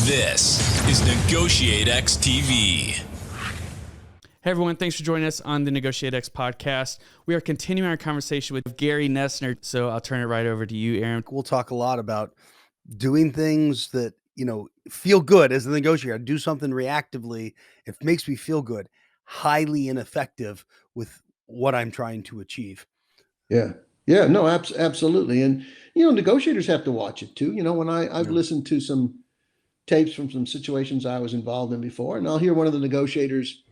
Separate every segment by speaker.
Speaker 1: This is Negotiate X TV.
Speaker 2: Hey everyone, thanks for joining us on the Negotiate X podcast. We are continuing our conversation with Gary Noesner, so I'll turn it right over to you, Aaron.
Speaker 3: We'll talk a lot about doing things that, feel good as a negotiator. Do something reactively. It makes me feel good. Highly ineffective with what I'm trying to achieve.
Speaker 4: Yeah. No, absolutely. And, negotiators have to watch it too. When I've listened to some tapes from some situations I was involved in before, and I'll hear one of the negotiators,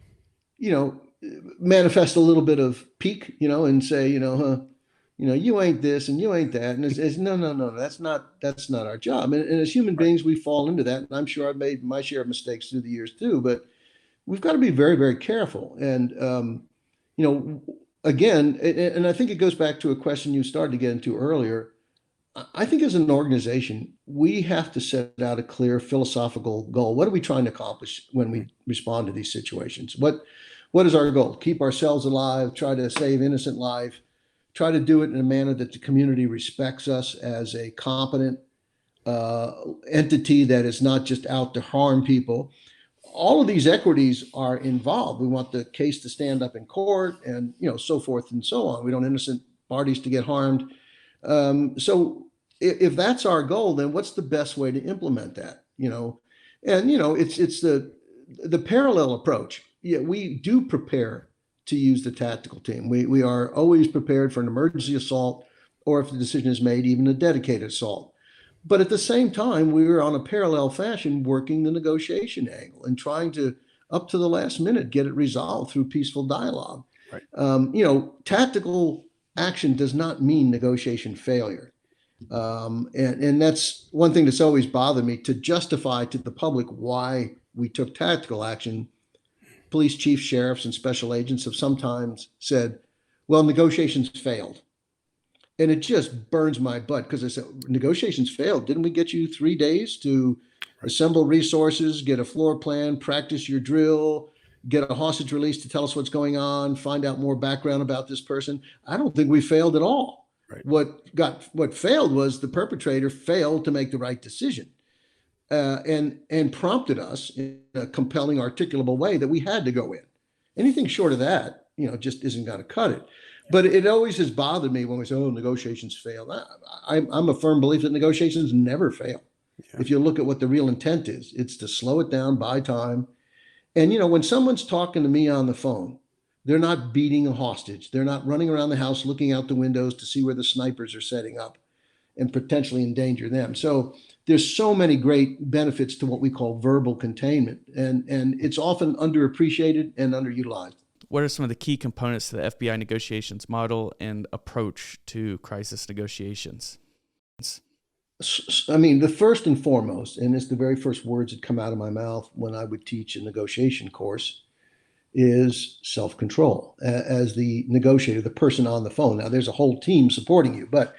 Speaker 4: manifest a little bit of pique, and say, you ain't this and you ain't that. And it's no, that's not our job. And as human beings, we fall into that. And I'm sure I've made my share of mistakes through the years too, but we've got to be very, very careful. And, again, and I think it goes back to a question you started to get into earlier. I think as an organization, we have to set out a clear philosophical goal. What are we trying to accomplish when we respond to these situations? What is our goal? Keep ourselves alive, try to save innocent life, try to do it in a manner that the community respects us as a competent entity that is not just out to harm people. All of these equities are involved. We want the case to stand up in court and, so forth and so on. We don't want innocent parties to get harmed. So if that's our goal, then what's the best way to implement that? It's the parallel approach. Yeah, we do prepare to use the tactical team. We are always prepared for an emergency assault, or if the decision is made, even a dedicated assault. But at the same time, we were on a parallel fashion working the negotiation angle and trying to, up to the last minute, get it resolved through peaceful dialogue. Right. Tactical action does not mean negotiation failure. And that's one thing that's always bothered me, to justify to the public why we took tactical action. Police chiefs, sheriffs, and special agents have sometimes said, well, negotiations failed. And it just burns my butt, because I said, negotiations failed. Didn't we get you 3 days to assemble resources, get a floor plan, practice your drill, get a hostage release to tell us what's going on, find out more background about this person? I don't think we failed at all. Right. What failed was the perpetrator failed to make the right decision, and prompted us in a compelling, articulable way that we had to go in. Anything short of that, just isn't going to cut it. But it always has bothered me when we say, "Oh, negotiations fail." I'm a firm believer that negotiations never fail. Yeah. If you look at what the real intent is, it's to slow it down, buy time. And when someone's talking to me on the phone, they're not beating a hostage. They're not running around the house looking out the windows to see where the snipers are setting up and potentially endanger them. So there's so many great benefits to what we call verbal containment, and it's often underappreciated and underutilized.
Speaker 2: What are some of the key components to the FBI negotiations model and approach to crisis negotiations?
Speaker 4: I mean, the first and foremost, and it's the very first words that come out of my mouth when I would teach a negotiation course, is self-control. As the negotiator, the person on the phone. Now, there's a whole team supporting you, but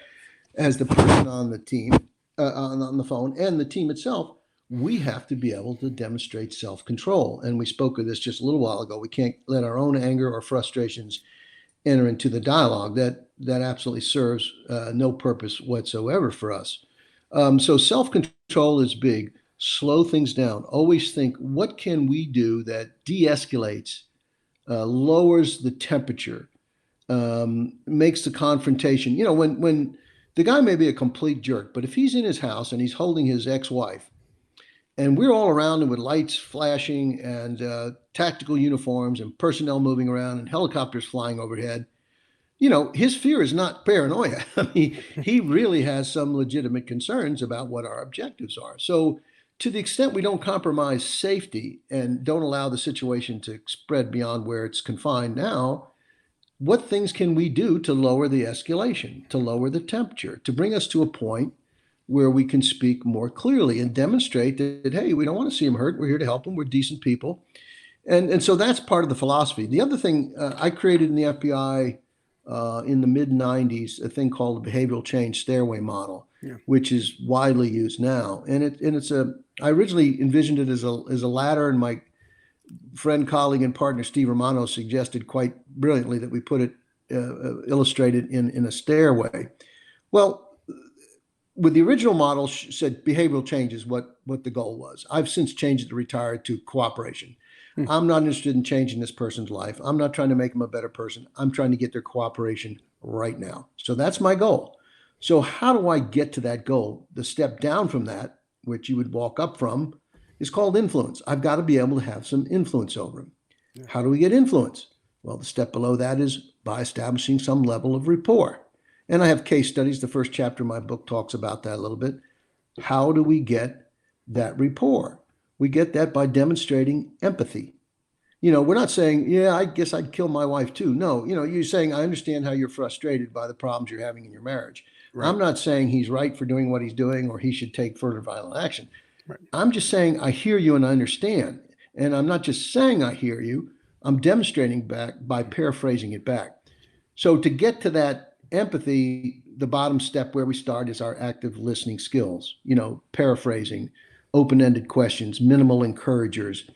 Speaker 4: as the person on the team, on the phone, and the team itself, we have to be able to demonstrate self-control. And we spoke of this just a little while ago. We can't let our own anger or frustrations enter into the dialogue. That absolutely serves no purpose whatsoever for us. So self-control is big. Slow things down. Always think, what can we do that de-escalates, lowers the temperature, makes the confrontation. When the guy may be a complete jerk, but if he's in his house and he's holding his ex-wife, and we're all around him with lights flashing and tactical uniforms and personnel moving around and helicopters flying overhead, his fear is not paranoia. I mean, he really has some legitimate concerns about what our objectives are. So to the extent we don't compromise safety and don't allow the situation to spread beyond where it's confined now, what things can we do to lower the escalation, to lower the temperature, to bring us to a point where we can speak more clearly and demonstrate that, hey, we don't want to see him hurt. We're here to help him. We're decent people. And so that's part of the philosophy. The other thing I created in the FBI in the mid-90s, a thing called the behavioral change stairway model, which is widely used now. And I originally envisioned it as a ladder, and my friend, colleague, and partner Steve Romano suggested quite brilliantly that we put it illustrated in a stairway. Well, with the original model said behavioral change is what the goal was. I've since changed it to retire to cooperation. I'm not interested in changing this person's life. I'm not trying to make them a better person. I'm trying to get their cooperation right now. So that's my goal. So how do I get to that goal? The step down from that, which you would walk up from, is called influence. I've got to be able to have some influence over them. How do we get influence? Well, the step below that is by establishing some level of rapport. And I have case studies. The first chapter of my book talks about that a little bit. How do we get that rapport? We get that by demonstrating empathy. We're not saying, yeah, I guess I'd kill my wife too. No, you're saying, I understand how you're frustrated by the problems you're having in your marriage. Right. I'm not saying he's right for doing what he's doing or he should take further violent action. Right. I'm just saying, I hear you and I understand. And I'm not just saying I hear you, I'm demonstrating back by paraphrasing it back. So to get to that empathy, the bottom step where we start is our active listening skills, paraphrasing, open-ended questions, minimal encouragers,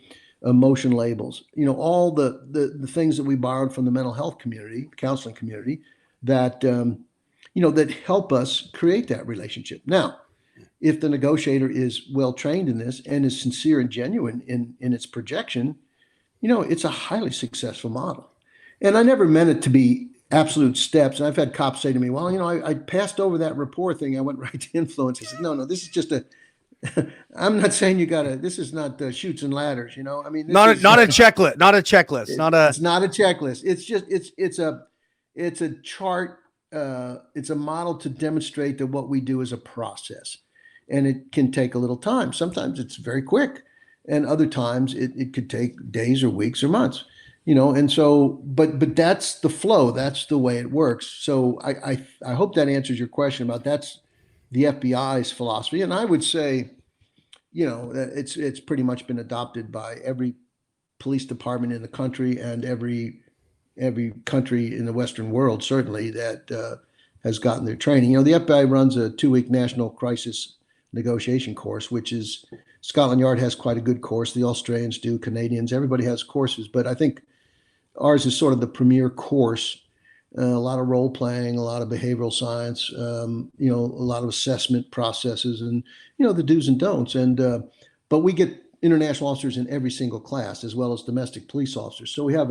Speaker 4: emotion labels, all the things that we borrowed from the mental health community, counseling community, that, that help us create that relationship. Now, if the negotiator is well trained in this and is sincere and genuine in its projection, it's a highly successful model. And I never meant it to be absolute steps. And I've had cops say to me, well, I passed over that rapport thing. I went right to influence. I said, no, this is just I'm not saying this is not Chutes and Ladders, I mean,
Speaker 3: not a checklist,
Speaker 4: it's not a checklist. It's just, it's a chart. It's a model to demonstrate that what we do is a process, and it can take a little time. Sometimes it's very quick, and other times it could take days or weeks or months, and so, but that's the flow. That's the way it works. So I hope that answers your question about that's the FBI's philosophy. And I would say, it's pretty much been adopted by every police department in the country and every country in the Western world, certainly, that has gotten their training. The FBI runs a 2-week national crisis negotiation course, which is Scotland Yard has quite a good course. The Australians do, Canadians, everybody has courses, but I think ours is sort of the premier course. A lot of role playing, a lot of behavioral science, a lot of assessment processes, and the do's and don'ts. And but we get international officers in every single class, as well as domestic police officers. So we have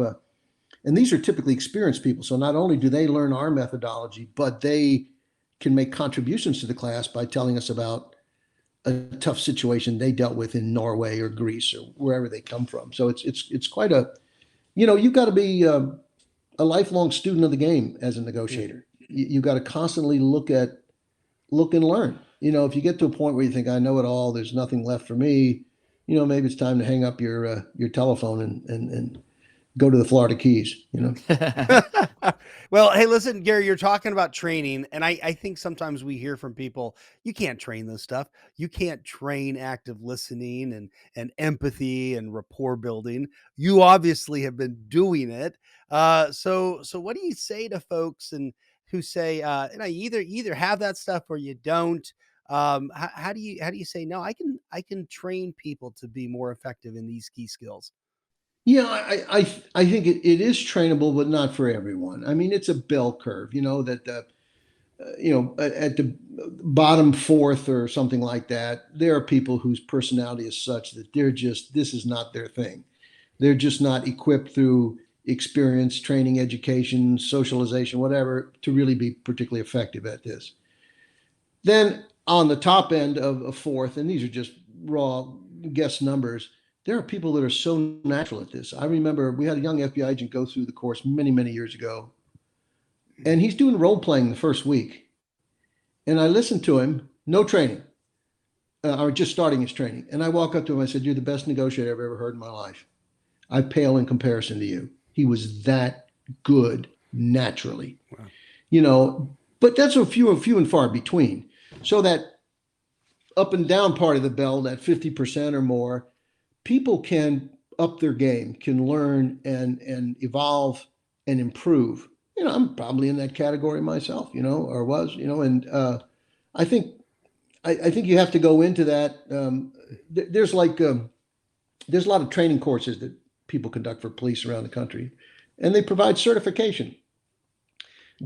Speaker 4: and these are typically experienced people. So not only do they learn our methodology, but they can make contributions to the class by telling us about a tough situation they dealt with in Norway or Greece or wherever they come from. So it's quite a, you've got to be a lifelong student of the game as a negotiator. You've got to constantly look and learn. If you get to a point where you think, I know it all, there's nothing left for me, maybe it's time to hang up your telephone and go to the Florida Keys,
Speaker 3: Well, hey, listen, Gary, you're talking about training. And I think sometimes we hear from people, you can't train this stuff. You can't train active listening and empathy and rapport building. You obviously have been doing it. So what do you say to folks who say, you either have that stuff or you don't? How do you say, no, I can train people to be more effective in these key skills?
Speaker 4: Yeah, I think it is trainable, but not for everyone. I mean, it's a bell curve, that at the bottom fourth or something like that, there are people whose personality is such that this is not their thing. They're just not equipped through experience, training, education, socialization, whatever, to really be particularly effective at this. Then on the top end of a fourth, and these are just raw guess numbers, there are people that are so natural at this. I remember we had a young FBI agent go through the course many, many years ago, and he's doing role playing the first week. And I listened to him, no training, or just starting his training. And I walk up to him, I said, you're the best negotiator I've ever heard in my life. I pale in comparison to you. He was that good naturally. Wow. But that's a few and far between. So that up and down part of the bell, that 50% or more, people can up their game, can learn and evolve and improve. I'm probably in that category myself, or was, and I think you have to go into that. There's a lot of training courses that people conduct for police around the country, and they provide certification.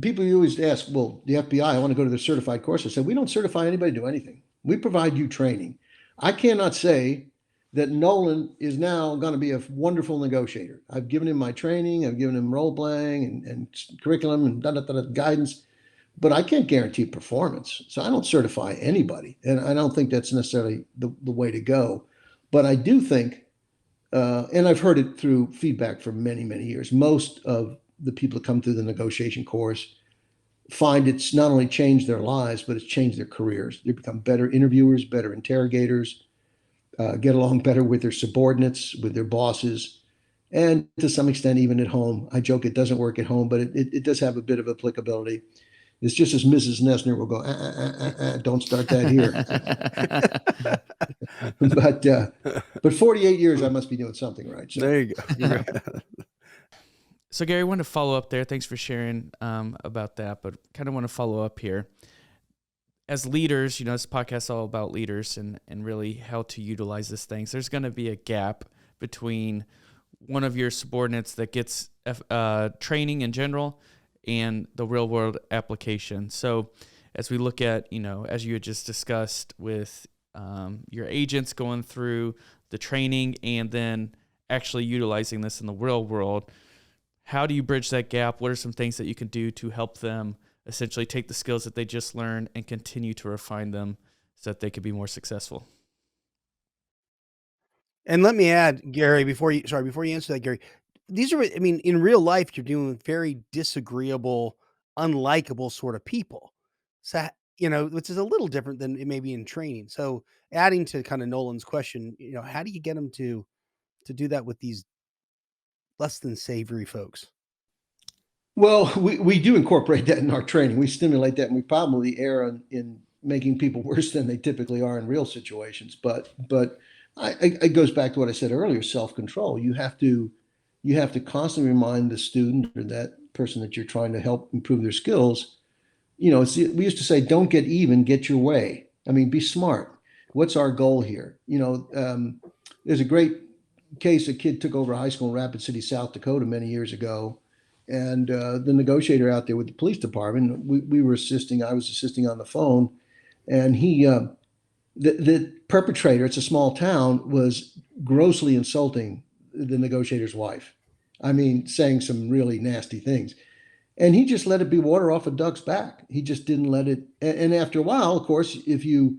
Speaker 4: People always ask, well, the FBI, I want to go to the certified course. I said, we don't certify anybody to do anything. We provide you training. I cannot say that Nolan is now going to be a wonderful negotiator. I've given him my training, I've given him role playing and curriculum and guidance, but I can't guarantee performance. So I don't certify anybody. And I don't think that's necessarily the way to go. But I do think, and I've heard it through feedback for many, many years, most of the people that come through the negotiation course find it's not only changed their lives, but it's changed their careers. They become better interviewers, better interrogators, get along better with their subordinates, with their bosses, and to some extent, even at home. I joke it doesn't work at home, but it does have a bit of applicability. It's just as Mrs. Noesner will go, don't start that here. but 48 years, I must be doing something right. So.
Speaker 3: There you go.
Speaker 2: So Gary, I want to follow up there. Thanks for sharing about that, but kind of want to follow up here. As leaders, this podcast is all about leaders and really how to utilize these things. There's going to be a gap between one of your subordinates that gets training in general and the real world application. So as we look at, as you had just discussed with your agents going through the training and then actually utilizing this in the real world, how do you bridge that gap? What are some things that you can do to help them essentially take the skills that they just learned and continue to refine them so that they could be more successful?
Speaker 3: And let me add, Gary, before you answer that, Gary, in real life, you're dealing with very disagreeable, unlikable sort of people. So, which is a little different than it may be in training. So adding to kind of Nolan's question, how do you get them to do that with these less than savory folks?
Speaker 4: Well, we do incorporate that in our training. We stimulate that, and we probably err in making people worse than they typically are in real situations. But it goes back to what I said earlier: self-control. You have to constantly remind the student or that person that you're trying to help improve their skills. We used to say, "Don't get even, get your way." I mean, be smart. What's our goal here? There's a great case. A kid took over a high school in Rapid City, South Dakota, many years ago. And the negotiator out there with the police department, we were assisting. I was assisting on the phone, and the perpetrator. It's a small town. Was grossly insulting the negotiator's wife. I mean, saying some really nasty things, and he just let it be water off a duck's back. He just didn't let it. And after a while, of course, if you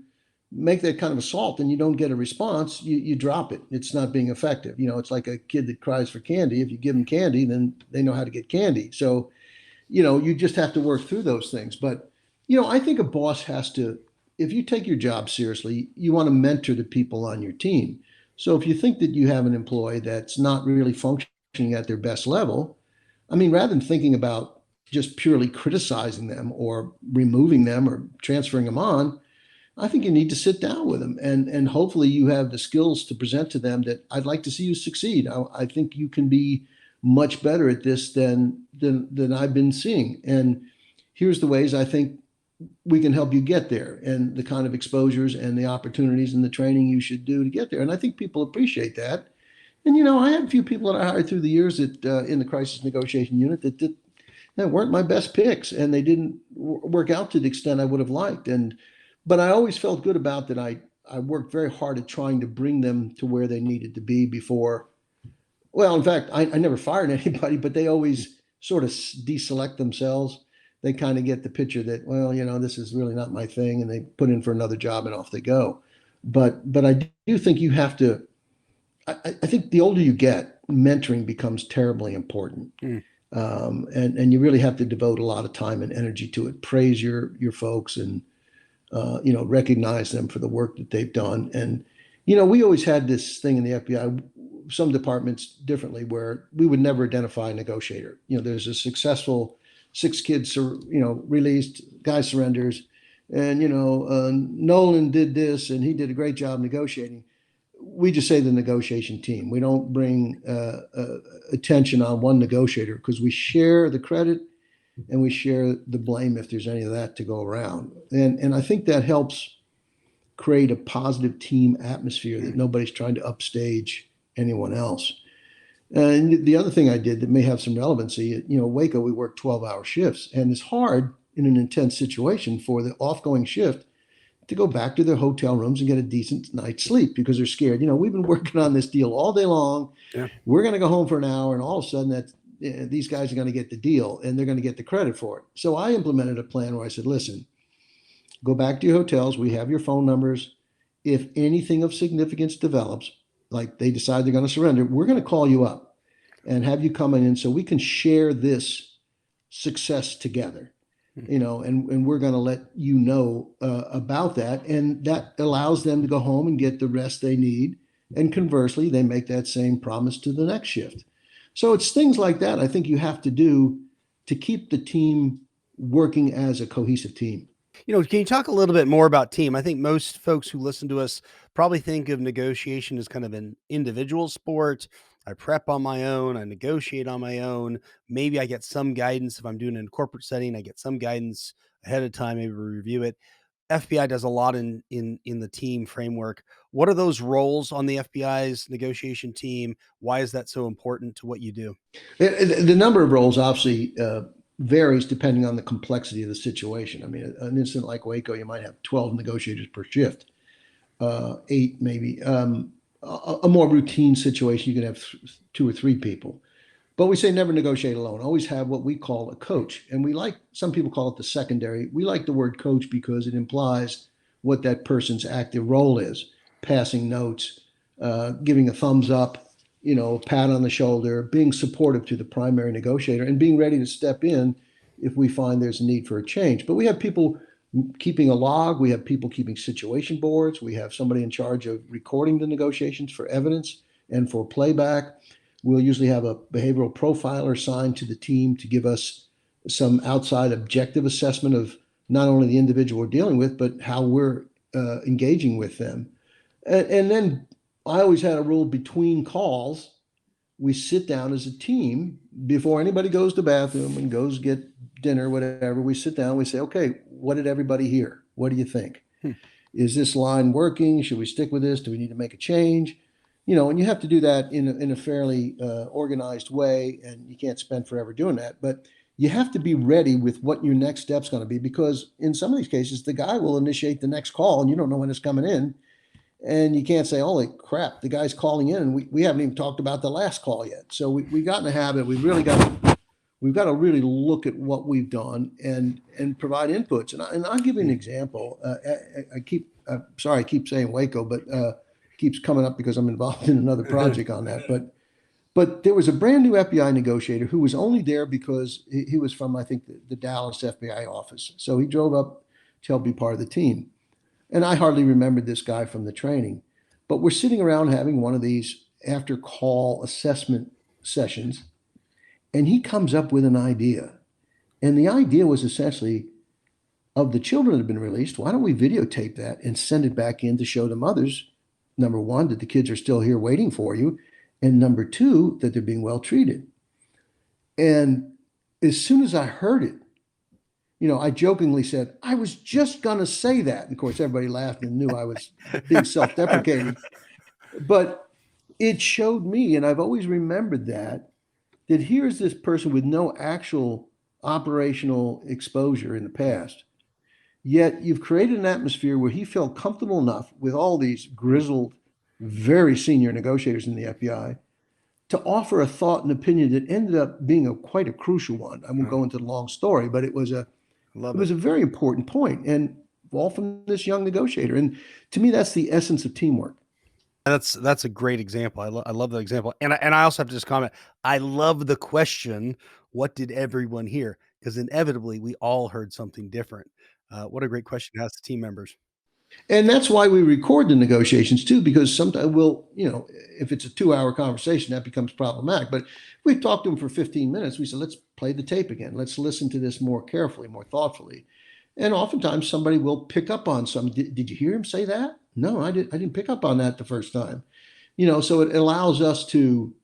Speaker 4: make that kind of assault and you don't get a response, you drop it. It's not being effective. It's like a kid that cries for candy. If you give them candy, then they know how to get candy. So, you just have to work through those things. But, I think a boss has to, if you take your job seriously, you want to mentor the people on your team. So if you think that you have an employee that's not really functioning at their best level, rather than thinking about just purely criticizing them or removing them or transferring them on, I think you need to sit down with them and hopefully you have the skills to present to them that I'd like to see you succeed. I think you can be much better at this than I've been seeing. And here's the ways I think we can help you get there and the kind of exposures and the opportunities and the training you should do to get there. And I think people appreciate that. And, I had a few people that I hired through the years that in the crisis negotiation unit that weren't my best picks and they didn't work out to the extent I would have liked. But I always felt good about that. I worked very hard at trying to bring them to where they needed to be before. Well, in fact, I never fired anybody, but they always sort of deselect themselves. They kind of get the picture that, well, this is really not my thing, and they put in for another job and off they go. But I do think you have to. I think the older you get, mentoring becomes terribly important, and you really have to devote a lot of time and energy to it. Praise your folks and. Recognize them for the work that they've done. And, we always had this thing in the FBI, some departments differently, where we would never identify a negotiator. There's a successful 6 kids, released, guy surrenders. And, Nolan did this and he did a great job negotiating. We just say the negotiation team. We don't bring attention on one negotiator because we share the credit and we share the blame if there's any of that to go around. And I think that helps create a positive team atmosphere that nobody's trying to upstage anyone else. And the other thing I did that may have some relevancy, Waco, we work 12-hour shifts, and it's hard in an intense situation for the off-going shift to go back to their hotel rooms and get a decent night's sleep because they're scared. We've been working on this deal all day long.
Speaker 3: Yeah.
Speaker 4: We're going to go home for an hour, and all of a sudden these guys are going to get the deal and they're going to get the credit for it. So I implemented a plan where I said, listen, go back to your hotels. We have your phone numbers. If anything of significance develops, like they decide they're going to surrender, we're going to call you up and have you come in so we can share this success together. And we're going to let you know about that. And that allows them to go home and get the rest they need. And conversely, they make that same promise to the next shift. So it's things like that I think you have to do to keep the team working as a cohesive team.
Speaker 3: Can you talk a little bit more about team? I think most folks who listen to us probably think of negotiation as kind of an individual sport. I prep on my own, I negotiate on my own. Maybe I get some guidance if I'm doing it in a corporate setting. I get some guidance ahead of time, maybe review it. FBI does a lot in the team framework. What are those roles on the FBI's negotiation team? Why is that so important to what you do?
Speaker 4: The number of roles obviously varies depending on the complexity of the situation. I mean, an incident like Waco, you might have 12 negotiators per shift, 8 maybe. A more routine situation, you can have 2 or 3 people. But we say never negotiate alone. Always have what we call a coach. And some people call it the secondary. We like the word coach because it implies what that person's active role is: passing notes, giving a thumbs up, pat on the shoulder, being supportive to the primary negotiator, and being ready to step in if we find there's a need for a change. But we have people keeping a log. We have people keeping situation boards. We have somebody in charge of recording the negotiations for evidence and for playback. We'll usually have a behavioral profiler assigned to the team to give us some outside objective assessment of not only the individual we're dealing with, but how we're engaging with them. And then I always had a rule: between calls, we sit down as a team before anybody goes to the bathroom and goes get dinner, whatever. We sit down, we say, okay, what did everybody hear? What do you think? Is this line working? Should we stick with this? Do we need to make a change? And you have to do that in a fairly organized way, and you can't spend forever doing that. But you have to be ready with what your next step's going to be, because in some of these cases, the guy will initiate the next call and you don't know when it's coming in. And you can't say, holy crap, the guy's calling in and we haven't even talked about the last call yet. So we got in the habit. We've got to really look at what we've done and provide inputs. And I'll give you an example. I keep saying Waco, but keeps coming up because I'm involved in another project on that. But there was a brand new FBI negotiator who was only there because he was from, I think, the Dallas FBI office. So he drove up to help be part of the team. And I hardly remembered this guy from the training. But we're sitting around having one of these after call assessment sessions, and he comes up with an idea. And the idea was essentially, of the children that have been released, why don't we videotape that and send it back in to show the mothers, number one, that the kids are still here waiting for you, and number two, that they're being well treated. And as soon as I heard it, I jokingly said, I was just going to say that. And of course, everybody laughed and knew I was being self-deprecating. But it showed me, and I've always remembered that here's this person with no actual operational exposure in the past. Yet you've created an atmosphere where he felt comfortable enough with all these grizzled, very senior negotiators in the FBI to offer a thought and opinion that ended up being quite a crucial one. I won't go into the long story, but it was a very important point, and all from this young negotiator. And to me, that's the essence of teamwork.
Speaker 3: That's a great example. I love that example. And I also have to just comment, I love the question, what did everyone hear? Because inevitably we all heard something different. What a great question to ask the team members.
Speaker 4: And that's why we record the negotiations too, because sometimes if it's a 2-hour conversation, that becomes problematic. But if we talked to them for 15 minutes, we said, let's play the tape again. Let's listen to this more carefully, more thoughtfully. And oftentimes somebody will pick up on some, did you hear him say that? No, I didn't pick up on that the first time. So it allows us to,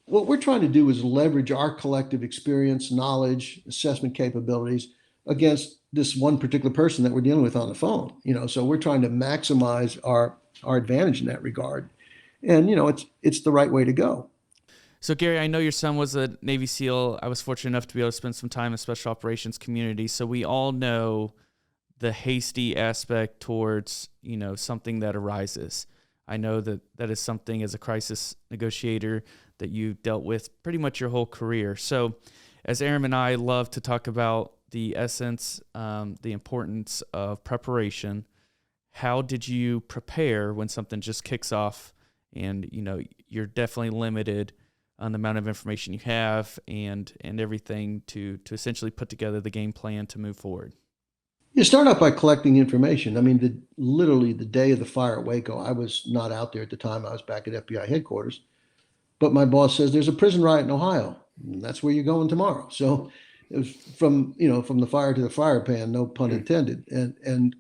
Speaker 4: what we're trying to do is leverage our collective experience, knowledge, assessment capabilities against this one particular person that we're dealing with on the phone. So we're trying to maximize our advantage in that regard. And, it's the right way to go.
Speaker 2: So, Gary, I know your son was a Navy SEAL. I was fortunate enough to be able to spend some time in the special operations community. So we all know the hasty aspect towards, something that arises. I know that is something as a crisis negotiator that you dealt with pretty much your whole career. So as Aaron and I love to talk about the essence, the importance of preparation, how did you prepare when something just kicks off and, you're definitely limited on the amount of information you have and everything to essentially put together the game plan to move forward?
Speaker 4: You start out by collecting information. I mean, literally the day of the fire at Waco, I was not out there at the time. I was back at FBI headquarters. But my boss says there's a prison riot in Ohio. And that's where you're going tomorrow. So it was from the fire to the fire pan, no pun intended. And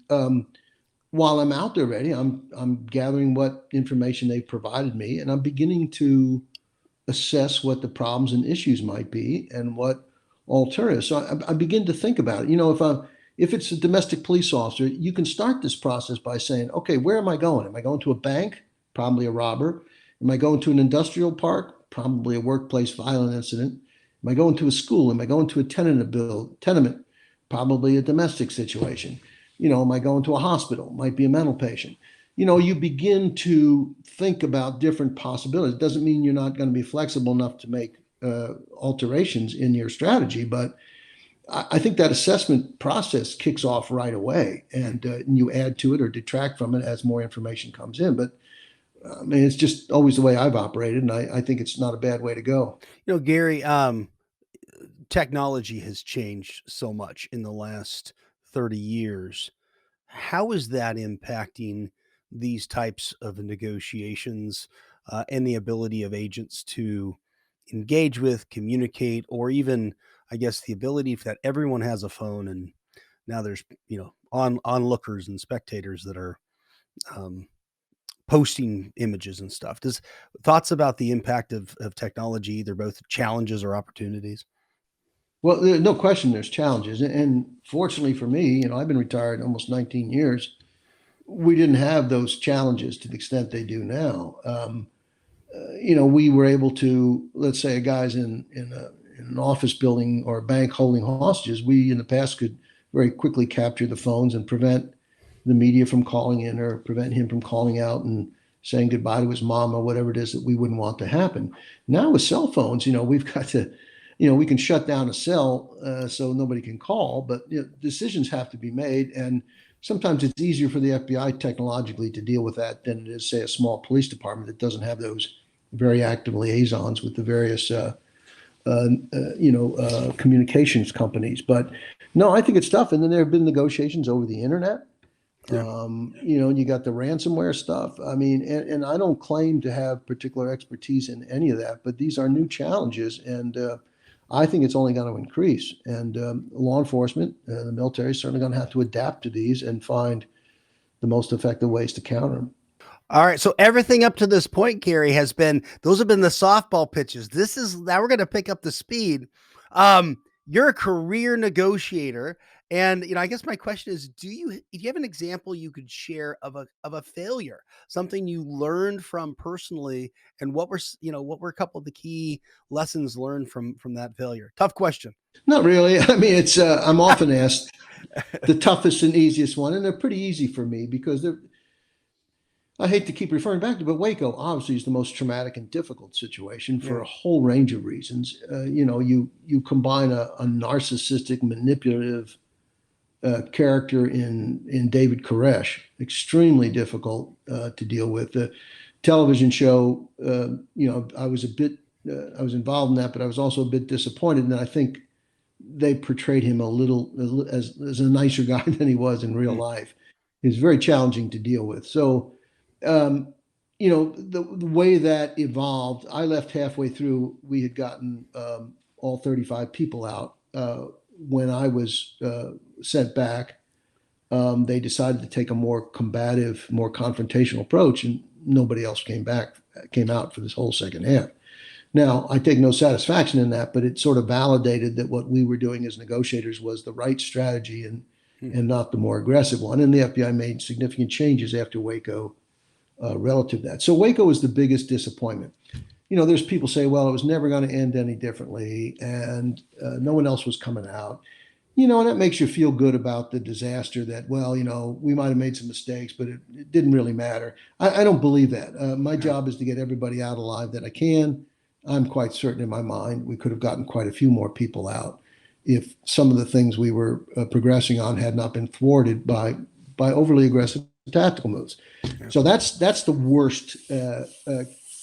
Speaker 4: while I'm out there already, I'm gathering what information they've provided me, and I'm beginning to assess what the problems and issues might be and what alternatives. So I begin to think about it. If it's a domestic police officer, you can start this process by saying, okay, where am I going? Am I going to a bank? Probably a robber. Am I going to an industrial park? Probably a workplace violent incident. Am I going to a school? Am I going to a tenement? Probably a domestic situation. Am I going to a hospital? Might be a mental patient. You begin to think about different possibilities. It doesn't mean you're not going to be flexible enough to make alterations in your strategy, but I think that assessment process kicks off right away, and you add to it or detract from it as more information comes in. But I mean, it's just always the way I've operated, and I think it's not a bad way to go.
Speaker 3: Gary, technology has changed so much in the last 30 years. How is that impacting these types of negotiations and the ability of agents to engage with, communicate, or even, I guess, the ability that everyone has a phone and now there's, onlookers and spectators that are um, posting images and stuff. Does thoughts about the impact of technology, either both challenges or opportunities?
Speaker 4: Well, no question, there's challenges, and fortunately for me, I've been retired almost 19 years. We didn't have those challenges to the extent they do now. We were able to, let's say, a guy's in an office building or a bank holding hostages. We in the past could very quickly capture the phones and prevent the media from calling in or prevent him from calling out and saying goodbye to his mom or whatever it is that we wouldn't want to happen. Now with cell phones, we've got to, we can shut down a cell so nobody can call, but decisions have to be made. And sometimes it's easier for the FBI technologically to deal with that than it is, say, a small police department that doesn't have those very active liaisons with the various, communications companies. But no, I think it's tough. And then there have been negotiations over the internet.
Speaker 3: Yeah.
Speaker 4: You got the ransomware stuff. I mean, and I don't claim to have particular expertise in any of that, but these are new challenges, and I think it's only going to increase. And law enforcement, the military, is certainly going to have to adapt to these and find the most effective ways to counter them.
Speaker 3: All right. So everything up to this point, Gary, those have been the softball pitches. Now we're going to pick up the speed. You're a career negotiator. And, I guess my question is, do you have an example you could share of a failure, something you learned from personally, and what were a couple of the key lessons learned from that failure? Tough question.
Speaker 4: Not really. I mean, it's, I'm often asked the toughest and easiest one, and they're pretty easy for me because I hate to keep referring back to, but Waco obviously is the most traumatic and difficult situation for a whole range of reasons. You combine a narcissistic, manipulative character in David Koresh, extremely difficult to deal with. The television show, I was involved in that, but I was also a bit disappointed, and I think they portrayed him a little as a nicer guy than he was in real life. It was very challenging to deal with. So. The way that evolved, I left halfway through. We had gotten all 35 people out. When I was sent back, they decided to take a more combative, more confrontational approach, and nobody else came out for this whole second half. Now, I take no satisfaction in that, but it sort of validated that what we were doing as negotiators was the right strategy and not the more aggressive one. And the FBI made significant changes after Waco relative to that. So Waco was the biggest disappointment. there's people say, well, it was never going to end any differently, and no one else was coming out. And that makes you feel good about the disaster that, well, we might have made some mistakes, but it didn't really matter. I don't believe that. My job is to get everybody out alive that I can. I'm quite certain in my mind we could have gotten quite a few more people out if some of the things we were progressing on had not been thwarted by overly aggressive tactical moves. So that's the worst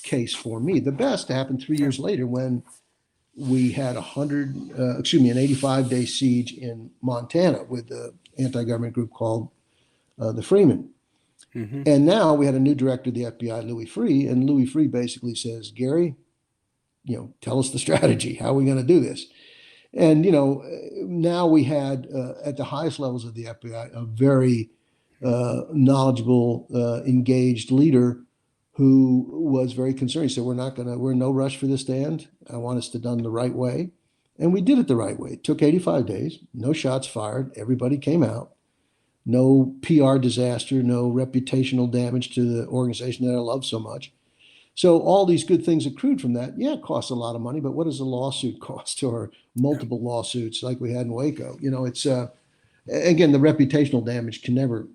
Speaker 4: case for me. The best happened 3 years later when we had an 85-day siege in Montana with the anti-government group called the Freemen.
Speaker 3: Mm-hmm.
Speaker 4: And now we had a new director of the FBI, Louis Freeh, and Louis Freeh basically says, Gary, tell us the strategy. How are we going to do this? And, now we had at the highest levels of the FBI, a very knowledgeable, engaged leader who was very concerned. He said, we're in no rush for this to end. I want us to done the right way. And we did it the right way. It took 85 days, no shots fired. Everybody came out. No PR disaster, no reputational damage to the organization that I love so much. So all these good things accrued from that. Yeah, it costs a lot of money, but what does a lawsuit cost, or multiple lawsuits like we had in Waco? It's again, the reputational damage can never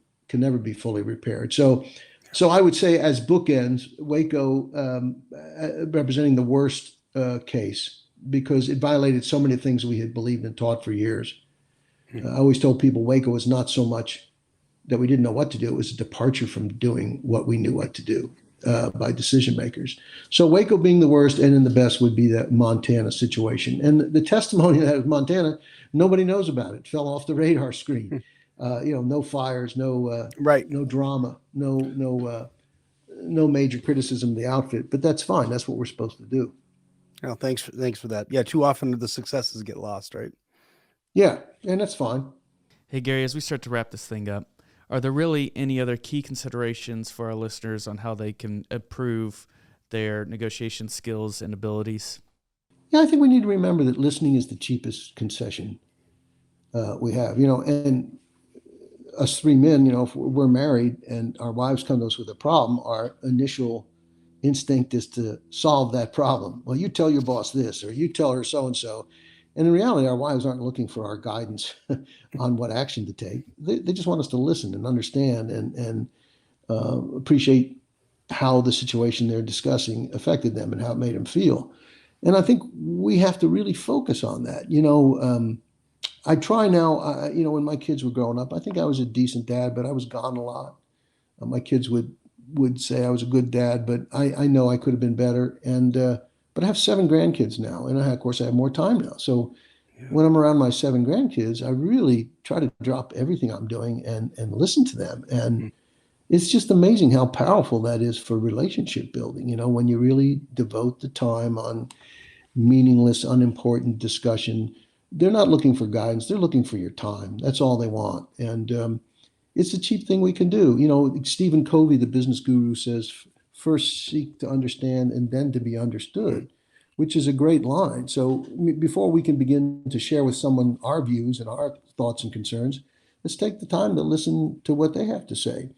Speaker 4: be fully repaired. So I would say, as bookends, Waco representing the worst case because it violated so many things we had believed and taught for years. I always told people Waco was not so much that we didn't know what to do; it was a departure from doing what we knew what to do. By decision makers. So Waco being the worst, and then the best would be that Montana situation. And the testimony that was Montana, nobody knows about it. Fell off the radar screen. No fires, no drama, no major criticism of the outfit. But that's fine. That's what we're supposed to do.
Speaker 3: Oh, thanks for that. Yeah, too often the successes get lost, right?
Speaker 4: Yeah, and that's fine.
Speaker 2: Hey, Gary, as we start to wrap this thing up, are there really any other key considerations for our listeners on how they can improve their negotiation skills and abilities?
Speaker 4: Yeah, I think we need to remember that listening is the cheapest concession we have. And us three men, if we're married and our wives come to us with a problem, our initial instinct is to solve that problem. Well, you tell your boss this, or you tell her so-and-so. And in reality, our wives aren't looking for our guidance on what action to take. They just want us to listen and understand and appreciate how the situation they're discussing affected them and how it made them feel. And I think we have to really focus on that. I try now, when my kids were growing up, I think I was a decent dad, but I was gone a lot. My kids would say I was a good dad, but I know I could have been better. But I have 7 grandkids now, and of course I have more time now. So when I'm around my 7 grandkids, I really try to drop everything I'm doing and listen to them. And it's just amazing how powerful that is for relationship building. When you really devote the time on meaningless, unimportant discussion, they're not looking for guidance. They're looking for your time. That's all they want. And it's a cheap thing we can do. Stephen Covey, the business guru, says, first seek to understand and then to be understood, which is a great line. So before we can begin to share with someone our views and our thoughts and concerns, let's take the time to listen to what they have to say.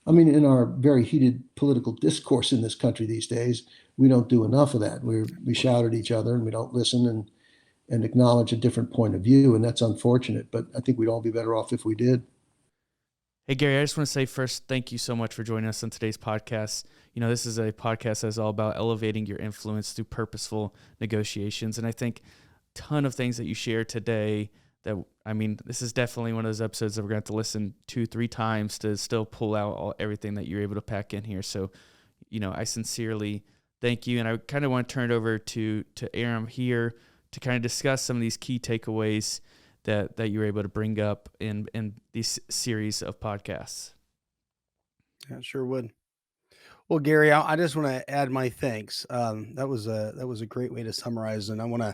Speaker 4: I mean, in our very heated political discourse in this country these days, we don't do enough of that. We shout at each other and we don't listen and acknowledge a different point of view. And that's unfortunate, but I think we'd all be better off if we did.
Speaker 2: Hey, Gary, I just want to say first, thank you so much for joining us on today's podcast. This is a podcast that's all about elevating your influence through purposeful negotiations. And I think a ton of things that you shared today this is definitely one of those episodes that we're going to have to listen 2-3 times to still pull out everything that you're able to pack in here. So, I sincerely thank you. And I kind of want to turn it over to Aram here to kind of discuss some of these key takeaways that you were able to bring up in this series of podcasts.
Speaker 3: Yeah, sure would. Well, Gary, I just want to add my thanks. That was a great way to summarize, and I want to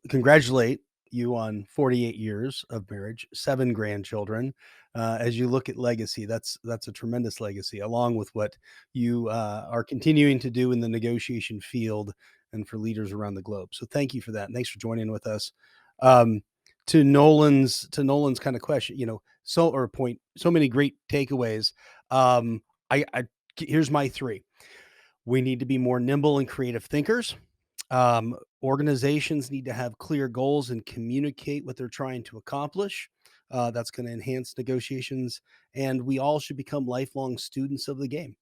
Speaker 3: congratulate you on 48 years of marriage, 7 grandchildren. As you look at legacy, that's a tremendous legacy, along with what you are continuing to do in the negotiation field and for leaders around the globe. So thank you for that, and thanks for joining with us. To Nolan's kind of question, so many great takeaways. Here's my 3. We need to be more nimble and creative thinkers. Organizations need to have clear goals and communicate what they're trying to accomplish. That's going to enhance negotiations, and we all should become lifelong students of the game.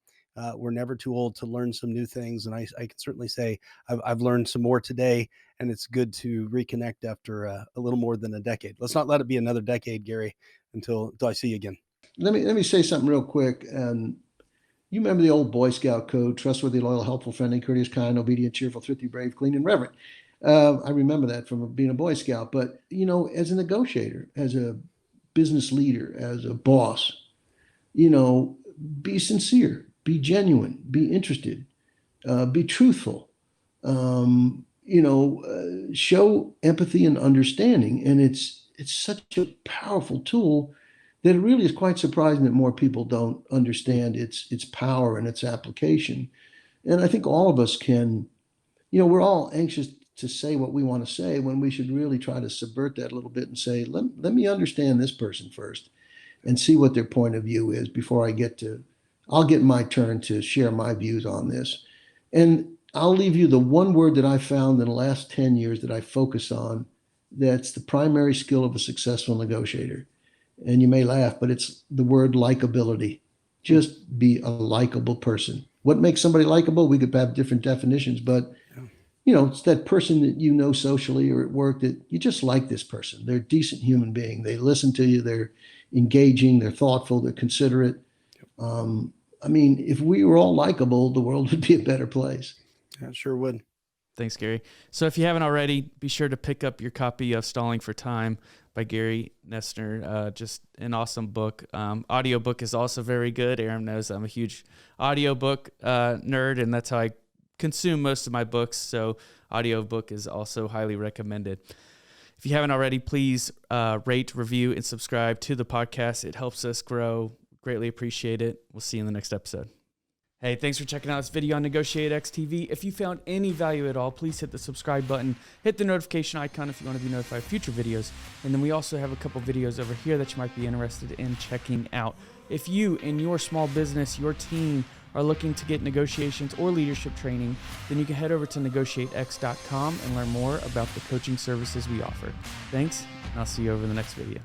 Speaker 3: We're never too old to learn some new things, and I can certainly say I've learned some more today, and it's good to reconnect after a little more than a decade. Let's not let it be another decade, Gary, until I see you again.
Speaker 4: Let me say something real quick. You remember the old Boy Scout code: trustworthy, loyal, helpful, friendly, courteous, kind, obedient, cheerful, thrifty, brave, clean, and reverent. I remember that from being a Boy Scout. But as a negotiator, as a business leader, as a boss, be sincere, be genuine, be interested, be truthful. Show empathy and understanding, and it's such a powerful tool that it really is quite surprising that more people don't understand its power and its application. And I think all of us can, we're all anxious to say what we want to say when we should really try to subvert that a little bit and say, let me understand this person first and see what their point of view is before I'll get my turn to share my views on this. And I'll leave you the one word that I found in the last 10 years that I focus on that's the primary skill of a successful negotiator. And you may laugh, but it's the word likability. Just be a likable person. What makes somebody likable? We could have different definitions, but it's that person that you know socially or at work that you just like this person. They're a decent human being. They listen to you. They're engaging. They're thoughtful. They're considerate. If we were all likable, the world would be a better place.
Speaker 3: Yeah, it sure would.
Speaker 2: Thanks, Gary. So if you haven't already, be sure to pick up your copy of Stalling for Time by Gary Noesner. Just an awesome book. Audiobook is also very good. Aaron knows I'm a huge audiobook nerd, and that's how I consume most of my books. So audiobook is also highly recommended. If you haven't already, please rate, review, and subscribe to the podcast. It helps us grow. Greatly appreciate it. We'll see you in the next episode. Hey, thanks for checking out this video on NegotiateX TV. If you found any value at all, please hit the subscribe button, hit the notification icon if you want to be notified of future videos. And then we also have a couple videos over here that you might be interested in checking out. If you and your small business, your team, are looking to get negotiations or leadership training, then you can head over to negotiatex.com and learn more about the coaching services we offer. Thanks, and I'll see you over the next video.